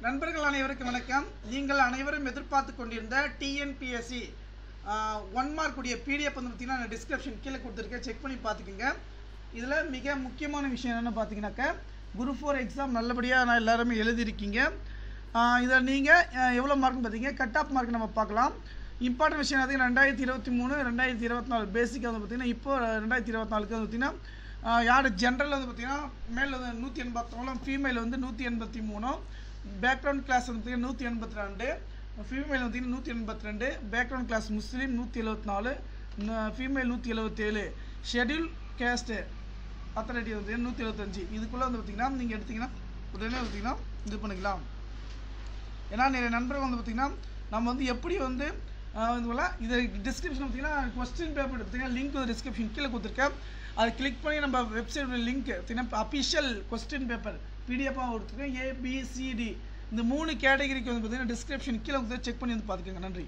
நண்பர்கள் அனைவருக்கும் வணக்கம். நீங்கள் அனைவரும் எதிர்பார்த்து கொண்டிருந்த டிஎன்பிஎஸ்சி 1 மார்க் உடைய பிடிஎஃப் வந்து பார்த்தீங்கன்னா நான் டிஸ்கிரிப்ஷன் கீழே கொடுத்துருக்கேன், செக் பண்ணி பார்த்துக்கோங்க. இதில் மிக முக்கியமான விஷயம் என்னென்னு பார்த்தீங்கன்னாக்கா குரூப் 4 எக்ஸாம் நல்லபடியாக நான் எல்லாருமே எழுதியிருக்கீங்க. இதில் நீங்கள் எவ்வளோ மார்க்னு பார்த்தீங்க, கட் ஆஃப் மார்க் நம்ம பார்க்கலாம். இம்பார்ட்டன்ட் விஷயம் பார்த்தீங்கன்னா 2023 2024 பேசிக்காக வந்து பார்த்தீங்கன்னா இப்போ 2024 வந்து பார்த்தீங்கன்னா யார் ஜென்ரல் வந்து பார்த்தீங்கன்னா மேல் வந்து 184, ஃபீமேல் வந்து 183, பேக்ரவுண்ட் கிளாஸ் வந்து 182, ஃபீமேல் வந்து 182, background class Muslim 174, female 177, schedule caste authority வந்து 175. இதுக்குள்ளே வந்து பார்த்திங்கன்னா நீங்கள் எடுத்திங்கன்னா உடனே பார்த்திங்கன்னா இது பண்ணிக்கலாம். ஏன்னா நிறைய நண்பர்கள் வந்து பார்த்திங்கன்னா நம்ம வந்து எப்படி வந்து இது டிஸ்கிரிப்ஷன் பார்த்திங்கன்னா கொஸ்டின் பேப்பர் பார்த்திங்கன்னா லிங்க் வந்து டிஸ்கிரிப்ஷன் கீழே கொடுத்துருக்கேன். அதை கிளிக் பண்ணி நம்ம வெப்சைட் லிங்க் பார்த்திங்கன்னா அஃபிஷியல் கொஸ்டின் பேப்பர் பிடிஎஃபாக கொடுத்துருக்கேன். ABCD இந்த 3 கேட்டகரிக்கு வந்து பார்த்திங்கன்னா டிஸ்கிரிப்ஷன் கீழே வந்து செக் பண்ணி வந்து பார்த்துக்கோங்க. நன்றி.